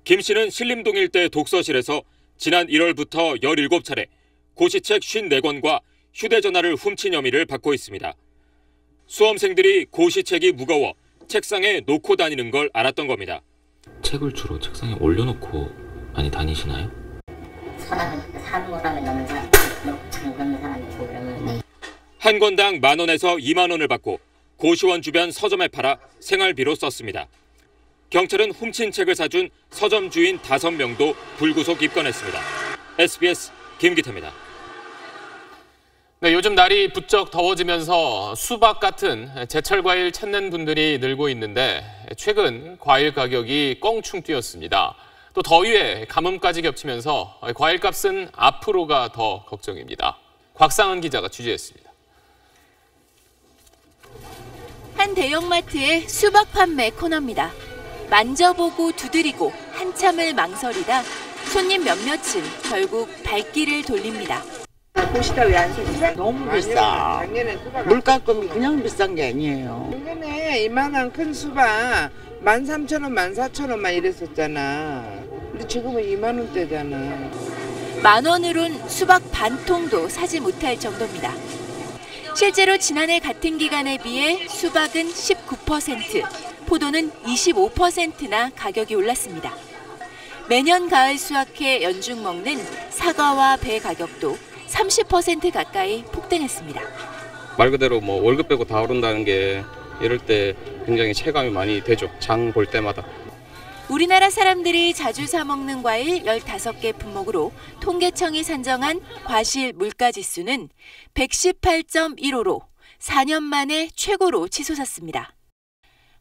김 씨는 신림동 일대 독서실에서 지난 1월부터 17차례 고시책 54권과 휴대전화를 훔친 혐의를 받고 있습니다. 수험생들이 고시책이 무거워 책상에 놓고 다니는 걸 알았던 겁니다. 책을 주로 책상에 올려놓고 많이 다니시나요? 사는 못하면 너무 잠그는 사람이 있고 그러면 한 권당 10,000원에서 20,000원을 받고 고시원 주변 서점에 팔아 생활비로 썼습니다. 경찰은 훔친 책을 사준 서점 주인 5명도 불구속 입건했습니다. SBS 김기태입니다. 네, 요즘 날이 부쩍 더워지면서 수박 같은 제철 과일 찾는 분들이 늘고 있는데 최근 과일 가격이 껑충 뛰었습니다. 또 더위에 가뭄까지 겹치면서 과일값은 앞으로가 더 걱정입니다. 곽상은 기자가 취재했습니다. 한 대형마트의 수박 판매 코너입니다. 만져보고 두드리고 한참을 망설이다 손님 몇몇은 결국 발길을 돌립니다. 꽃이다 왜 안 사지? 너무 비싸. 물가금이 그냥 비싼 게 아니에요. 작년에 이만한 큰 수박 13,000원, 14,000원만 이랬었잖아. 근데 지금은 2만 원대잖아. 10,000원으론 수박 반 통도 사지 못할 정도입니다. 실제로 지난해 같은 기간에 비해 수박은 19%, 포도는 25%나 가격이 올랐습니다. 매년 가을 수확해 연중 먹는 사과와 배 가격도 30% 가까이 폭등했습니다. 말 그대로 뭐 월급 빼고 다 오른다는 게 이럴 때 굉장히 체감이 많이 되죠. 장 볼 때마다. 우리나라 사람들이 자주 사 먹는 과일 15개 품목으로 통계청이 산정한 과실 물가지수는 118.15로 4년 만에 최고로 치솟았습니다.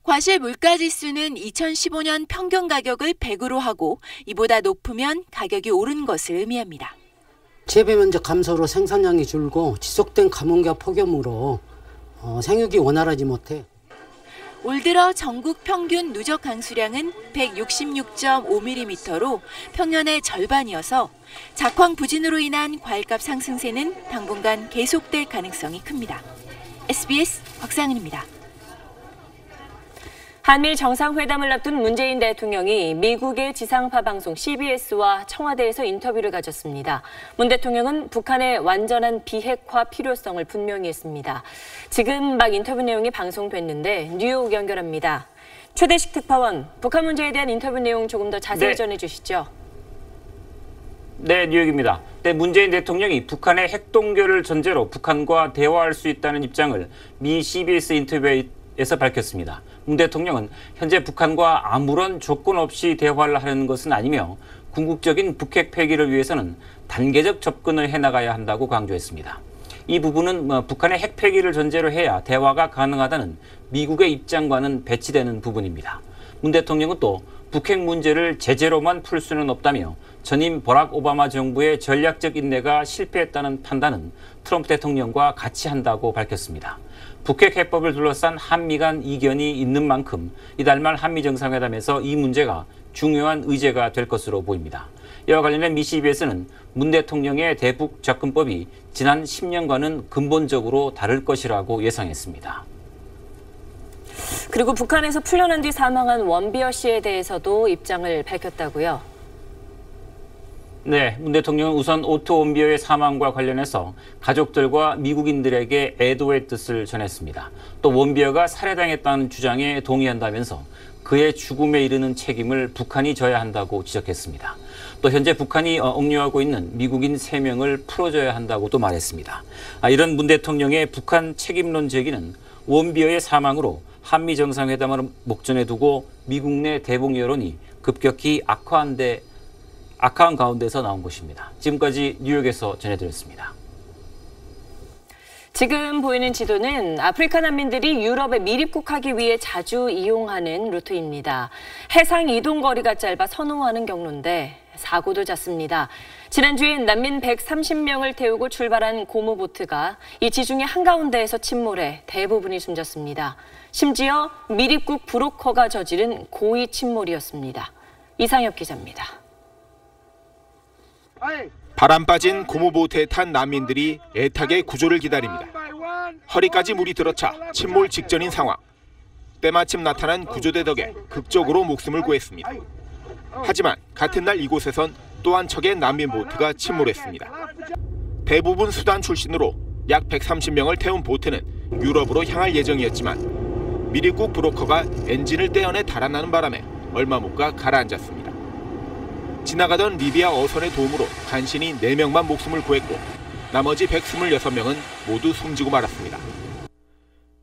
과실 물가지수는 2015년 평균 가격을 100으로 하고 이보다 높으면 가격이 오른 것을 의미합니다. 재배 면적 감소로 생산량이 줄고 지속된 가뭄과 폭염으로 생육이 원활하지 못해 올 들어 전국 평균 누적 강수량은 166.5mm로 평년의 절반이어서 작황 부진으로 인한 과일값 상승세는 당분간 계속될 가능성이 큽니다. SBS 곽상은입니다. 한미 정상회담을 앞둔 문재인 대통령이 미국의 지상파 방송 CBS와 청와대에서 인터뷰를 가졌습니다. 문 대통령은 북한의 완전한 비핵화 필요성을 분명히 했습니다. 지금 막 인터뷰 내용이 방송됐는데 뉴욕 연결합니다. 최대식 특파원, 북한 문제에 대한 인터뷰 내용 조금 더 자세히 전해주시죠. 네, 뉴욕입니다. 문재인 대통령이 북한의 핵동결을 전제로 북한과 대화할 수 있다는 입장을 미 CBS 인터뷰에서 밝혔습니다. 문 대통령은 현재 북한과 아무런 조건 없이 대화를 하려는 것은 아니며 궁극적인 북핵 폐기를 위해서는 단계적 접근을 해나가야 한다고 강조했습니다. 이 부분은 북한의 핵 폐기를 전제로 해야 대화가 가능하다는 미국의 입장과는 배치되는 부분입니다. 문 대통령은 또 북핵 문제를 제재로만 풀 수는 없다며 전임 버락 오바마 정부의 전략적 인내가 실패했다는 판단은 트럼프 대통령과 같이 한다고 밝혔습니다. 북핵 해법을 둘러싼 한미 간 이견이 있는 만큼 이달 말 한미 정상회담에서 이 문제가 중요한 의제가 될 것으로 보입니다. 이와 관련해 미 CBS는 문 대통령의 대북 접근법이 지난 10년과는 근본적으로 다를 것이라고 예상했습니다. 그리고 북한에서 풀려난 뒤 사망한 원비어 씨에 대해서도 입장을 밝혔다고요? 네, 문 대통령은 우선 오토 원비어의 사망과 관련해서 가족들과 미국인들에게 애도의 뜻을 전했습니다. 또 원비어가 살해당했다는 주장에 동의한다면서 그의 죽음에 이르는 책임을 북한이 져야 한다고 지적했습니다. 또 현재 북한이 억류하고 있는 미국인 3명을 풀어줘야 한다고도 말했습니다. 이런 문 대통령의 북한 책임론 제기는 원비어의 사망으로 한미 정상회담을 목전에 두고 미국 내 대북 여론이 급격히 악화한 가운데서 나온 것입니다. 지금까지 뉴욕에서 전해드렸습니다. 지금 보이는 지도는 아프리카 난민들이 유럽에 밀입국하기 위해 자주 이용하는 루트입니다. 해상 이동 거리가 짧아 선호하는 경로인데 사고도 잦습니다. 지난주엔 난민 130명을 태우고 출발한 고무보트가 이 지중해 한가운데에서 침몰해 대부분이 숨졌습니다. 심지어 밀입국 브로커가 저지른 고의 침몰이었습니다. 이상엽 기자입니다. 바람 빠진 고무보트에 탄 난민들이 애타게 구조를 기다립니다. 허리까지 물이 들어차 침몰 직전인 상황. 때마침 나타난 구조대 덕에 극적으로 목숨을 구했습니다. 하지만 같은 날 이곳에선 또 한 척의 난민 보트가 침몰했습니다. 대부분 수단 출신으로 약 130명을 태운 보트는 유럽으로 향할 예정이었지만 밀입국 브로커가 엔진을 떼어내 달아나는 바람에 얼마 못 가 가라앉았습니다. 지나가던 리비아 어선의 도움으로 간신히 4명만 목숨을 구했고 나머지 126명은 모두 숨지고 말았습니다.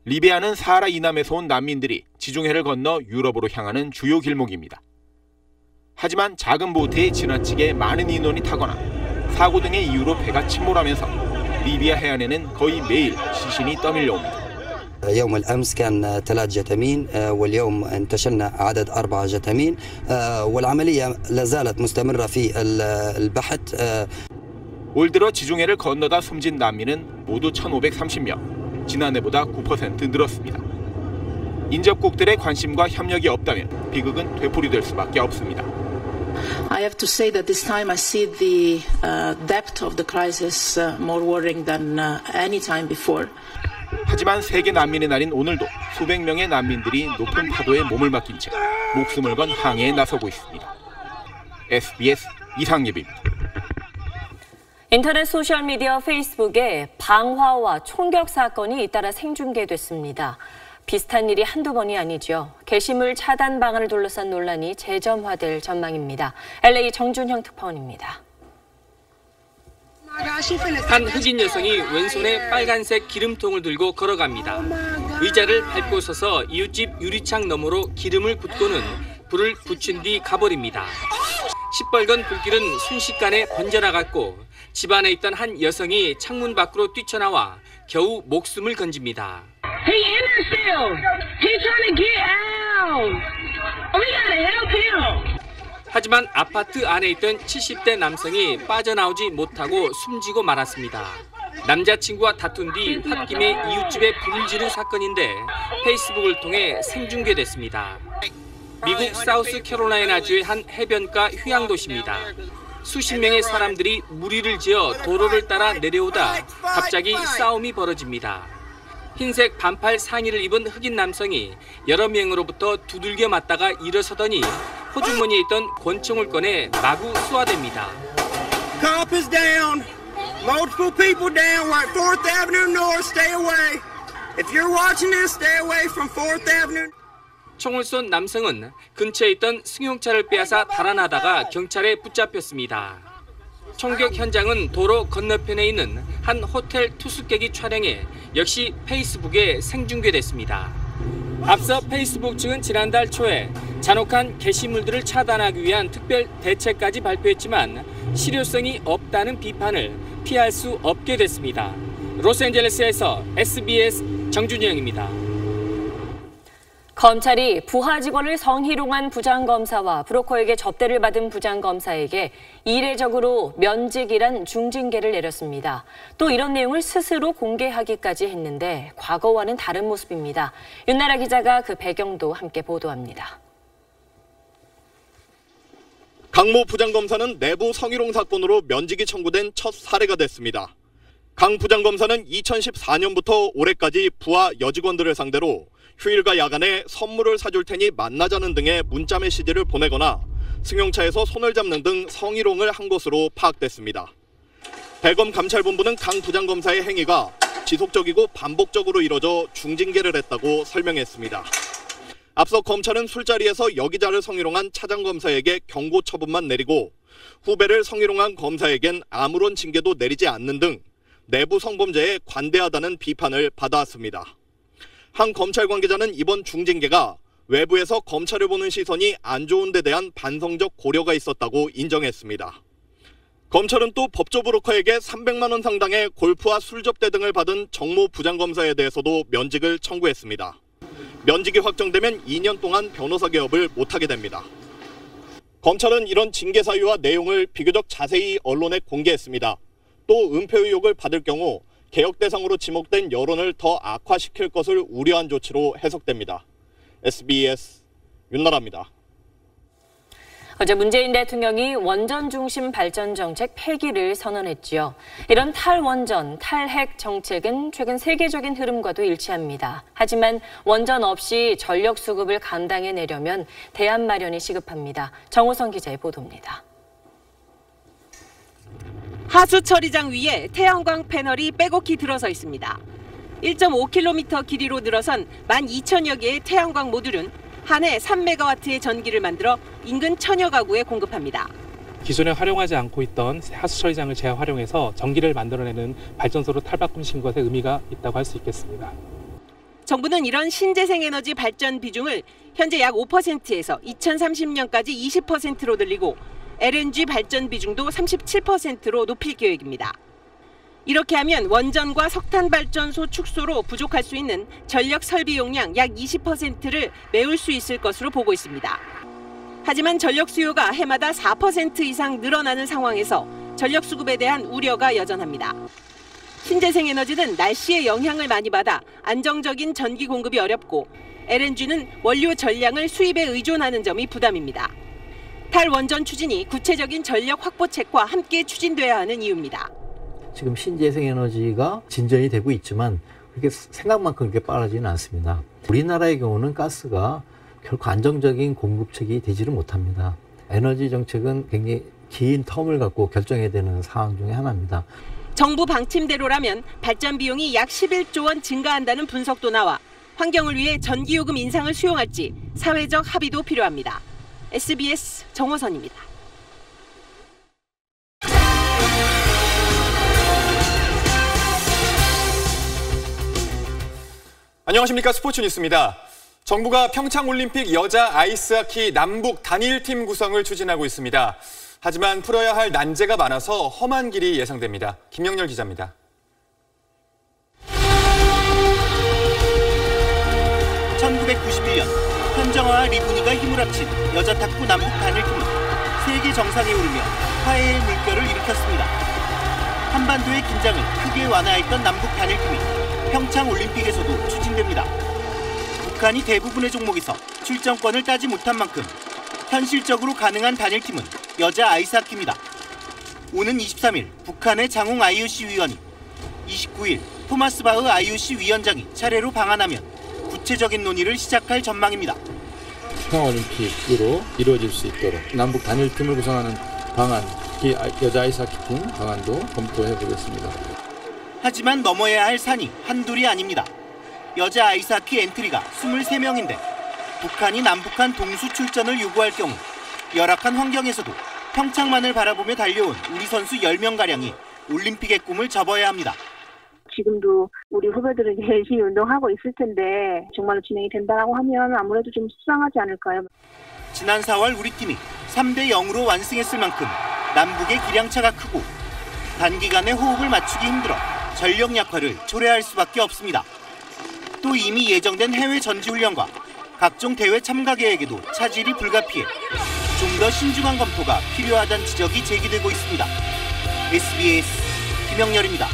리비아는 사하라 이남에서 온 난민들이 지중해를 건너 유럽으로 향하는 주요 길목입니다. 하지만 작은 보트에 지나치게 많은 인원이 타거나 사고 등의 이유로 배가 침몰하면서 리비아 해안에는 거의 매일 시신이 떠밀려 옵니다. يوم الأمس كان 3 جثامين واليوم انتشلنا عدد 4 جثامين والعملية لا زالت مستمرة في البحث. 올 들어 지중해를 건너다 숨진 난민은 모두 1,530명, 지난해보다 9% 늘었습니다. 인접국들의 관심과 협력이 없다면 비극은 되풀이될 수밖에 없습니다. I have to say that this time I see the depth of the crisis more worrying than any time before. 하지만 세계 난민의 날인 오늘도 수백 명의 난민들이 높은 파도에 몸을 맡긴 채 목숨을 건 항해에 나서고 있습니다. SBS 이상예비입니다. 인터넷 소셜미디어 페이스북에 방화와 총격 사건이 잇따라 생중계됐습니다. 비슷한 일이 한두 번이 아니죠. 게시물 차단 방안을 둘러싼 논란이 재점화될 전망입니다. LA 정준형 특파원입니다. 한 흑인 여성이 왼손에 빨간색 기름통을 들고 걸어갑니다. 의자를 밟고 서서 이웃집 유리창 너머로 기름을 붓고는 불을 붙인 뒤 가버립니다. 시뻘건 불길은 순식간에 번져나갔고 집안에 있던 한 여성이 창문 밖으로 뛰쳐나와 겨우 목숨을 건집니다. He interstelled. He's trying to get out. We gotta help him. 하지만 아파트 안에 있던 70대 남성이 빠져나오지 못하고 숨지고 말았습니다. 남자친구와 다툰 뒤 홧김에 이웃집에 불을 지른 사건인데 페이스북을 통해 생중계됐습니다. 미국 사우스캐롤라이나주의 한 해변가 휴양도시입니다. 수십 명의 사람들이 무리를 지어 도로를 따라 내려오다 갑자기 싸움이 벌어집니다. 흰색 반팔 상의를 입은 흑인 남성이 여러 명으로부터 두들겨 맞다가 일어서더니 호주머니에 있던 권총을 꺼내 마구 쏘아댑니다. Cop is down. Multiple people down. We're at 4th Avenue North. Stay away. If you're watching this, stay away from 4th Avenue. 총을 쏜 남성은 근처에 있던 승용차를 빼앗아 달아나다가 경찰에 붙잡혔습니다. 총격 현장은 도로 건너편에 있는 한 호텔 투숙객이 촬영해 역시 페이스북에 생중계됐습니다. 앞서 페이스북 측은 지난달 초에 잔혹한 게시물들을 차단하기 위한 특별 대책까지 발표했지만 실효성이 없다는 비판을 피할 수 없게 됐습니다. 로스앤젤레스에서 SBS 정준영입니다. 검찰이 부하 직원을 성희롱한 부장검사와 브로커에게 접대를 받은 부장검사에게 이례적으로 면직이란 중징계를 내렸습니다. 또 이런 내용을 스스로 공개하기까지 했는데 과거와는 다른 모습입니다. 윤나라 기자가 그 배경도 함께 보도합니다. 강모 부장검사는 내부 성희롱 사건으로 면직이 청구된 첫 사례가 됐습니다. 강 부장검사는 2014년부터 올해까지 부하 여직원들을 상대로 휴일과 야간에 선물을 사줄 테니 만나자는 등의 문자 메시지를 보내거나 승용차에서 손을 잡는 등 성희롱을 한 것으로 파악됐습니다. 대검 감찰본부는 강 부장검사의 행위가 지속적이고 반복적으로 이뤄져 중징계를 했다고 설명했습니다. 앞서 검찰은 술자리에서 여기자를 성희롱한 차장검사에게 경고 처분만 내리고 후배를 성희롱한 검사에겐 아무런 징계도 내리지 않는 등 내부 성범죄에 관대하다는 비판을 받아왔습니다. 한 검찰 관계자는 이번 중징계가 외부에서 검찰을 보는 시선이 안 좋은 데 대한 반성적 고려가 있었다고 인정했습니다. 검찰은 또 법조 브로커에게 300만 원 상당의 골프와 술 접대 등을 받은 정모 부장검사에 대해서도 면직을 청구했습니다. 면직이 확정되면 2년 동안 변호사 개업을 못하게 됩니다. 검찰은 이런 징계 사유와 내용을 비교적 자세히 언론에 공개했습니다. 또 은폐 의혹을 받을 경우 개혁 대상으로 지목된 여론을 더 악화시킬 것을 우려한 조치로 해석됩니다. SBS 윤나라입니다. 어제 문재인 대통령이 원전 중심 발전 정책 폐기를 선언했지요. 이런 탈원전, 탈핵 정책은 최근 세계적인 흐름과도 일치합니다. 하지만 원전 없이 전력 수급을 감당해내려면 대안 마련이 시급합니다. 정호성 기자의 보도입니다. 하수 처리장 위에 태양광 패널이 빼곡히 들어서 있습니다. 1.5km 길이로 늘어선 12,000여 개의 태양광 모듈은 한 해 3메가와트의 전기를 만들어 인근 1,000여 가구에 공급합니다. 기존에 활용하지 않고 있던 하수 처리장을 재활용해서 전기를 만들어내는 발전소로 탈바꿈신 것에 의미가 있다고 할 수 있겠습니다. 정부는 이런 신재생에너지 발전 비중을 현재 약 5%에서 2030년까지 20%로 늘리고 LNG 발전 비중도 37%로 높일 계획입니다. 이렇게 하면 원전과 석탄 발전소 축소로 부족할 수 있는 전력 설비 용량 약 20%를 메울 수 있을 것으로 보고 있습니다. 하지만 전력 수요가 해마다 4% 이상 늘어나는 상황에서 전력 수급에 대한 우려가 여전합니다. 신재생에너지는 날씨의 영향을 많이 받아 안정적인 전기 공급이 어렵고 LNG는 원료 전량을 수입에 의존하는 점이 부담입니다. 탈원전 추진이 구체적인 전력 확보책과 함께 추진돼야 하는 이유입니다. 지금 신재생에너지가 진전이 되고 있지만 그렇게 생각만큼 그렇게 빠르지는 않습니다. 우리나라의 경우는 가스가 결코 안정적인 공급책이 되지를 못합니다. 에너지 정책은 굉장히 긴 텀을 갖고 결정해야 되는 상황 중에 하나입니다. 정부 방침대로라면 발전 비용이 약 11조 원 증가한다는 분석도 나와 환경을 위해 전기요금 인상을 수용할지 사회적 합의도 필요합니다. SBS 정호선입니다. 안녕하십니까. 스포츠 뉴스입니다. 정부가 평창올림픽 여자 아이스하키 남북 단일팀 구성을 추진하고 있습니다. 하지만 풀어야 할 난제가 많아서 험한 길이 예상됩니다. 김영렬 기자입니다. 1991년 현정화와 리브니가 힘을 합친 여자 탁구 남북 단일팀은 세계 정상에 오르며 화해의 물결을 일으켰습니다. 한반도의 긴장을 크게 완화했던 남북 단일팀이 평창올림픽에서도 추진됩니다. 북한이 대부분의 종목에서 출전권을 따지 못한 만큼 현실적으로 가능한 단일팀은 여자 아이스하키입니다. 오는 23일 북한의 장홍 IOC 위원이 29일 토마스 바흐 IOC 위원장이 차례로 방한하면 구체적인 논의를 시작할 전망입니다. 평화올림픽으로 이루어질 수 있도록 남북 단일팀을 구성하는 방안, 특히 여자 아이스하키팀 방안도 검토해 보겠습니다. 하지만 넘어야 할 산이 한둘이 아닙니다. 여자 아이스하키 엔트리가 23명인데 북한이 남북한 동수 출전을 요구할 경우 열악한 환경에서도 평창만을 바라보며 달려온 우리 선수 10명가량이 올림픽의 꿈을 접어야 합니다. 지금도 우리 후배들은 열심히 운동하고 있을 텐데 정말로 진행이 된다고 하면 아무래도 좀 수상하지 않을까요? 지난 4월 우리 팀이 3대 0으로 완승했을 만큼 남북의 기량차가 크고 단기간에 호흡을 맞추기 힘들어 전력 약화를 초래할 수밖에 없습니다. 또 이미 예정된 해외 전지훈련과 각종 대회 참가 계획에도 차질이 불가피해 좀 더 신중한 검토가 필요하다는 지적이 제기되고 있습니다. SBS 김영렬입니다.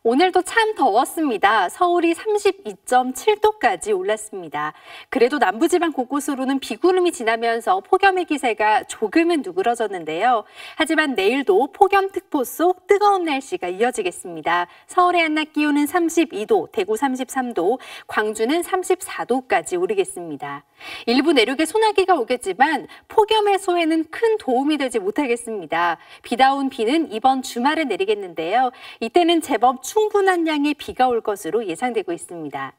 오늘도 참 더웠습니다. 서울이 32.7도까지 올랐습니다. 그래도 남부지방 곳곳으로는 비구름이 지나면서 폭염의 기세가 조금은 누그러졌는데요. 하지만 내일도 폭염특보 속 뜨거운 날씨가 이어지겠습니다. 서울의 한낮 기온은 32도, 대구 33도, 광주는 34도까지 오르겠습니다. 일부 내륙에 소나기가 오겠지만 폭염 해소에는 큰 도움이 되지 못하겠습니다. 비다운 비는 이번 주말에 내리겠는데요. 이때는 제법 충분한 양의 비가 올 것으로 예상되고 있습니다.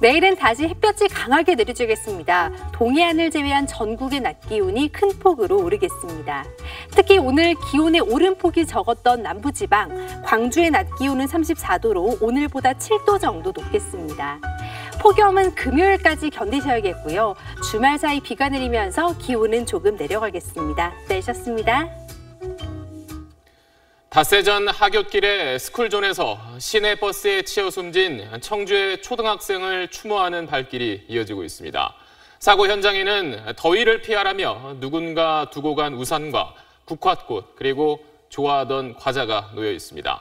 내일은 다시 햇볕이 강하게 내려주겠습니다. 동해안을 제외한 전국의 낮 기온이 큰 폭으로 오르겠습니다. 특히 오늘 기온의 오름폭이 적었던 남부지방, 광주의 낮 기온은 34도로 오늘보다 7도 정도 높겠습니다. 폭염은 금요일까지 견디셔야겠고요. 주말 사이 비가 내리면서 기온은 조금 내려가겠습니다. 내셨습니다. 닷새 전 하굣길의 스쿨존에서 시내버스에 치여 숨진 청주의 초등학생을 추모하는 발길이 이어지고 있습니다. 사고 현장에는 더위를 피하라며 누군가 두고 간 우산과 국화꽃 그리고 좋아하던 과자가 놓여 있습니다.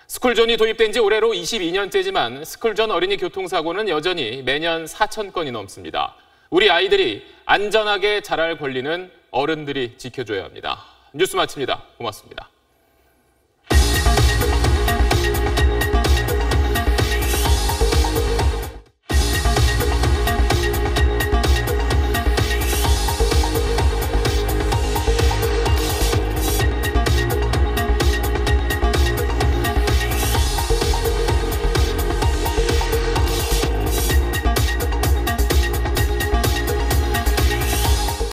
스쿨존이 도입된 지 올해로 22년째지만 스쿨존 어린이 교통사고는 여전히 매년 4,000건이 넘습니다. 우리 아이들이 안전하게 자랄 권리는 어른들이 지켜줘야 합니다. 뉴스 마칩니다. 고맙습니다.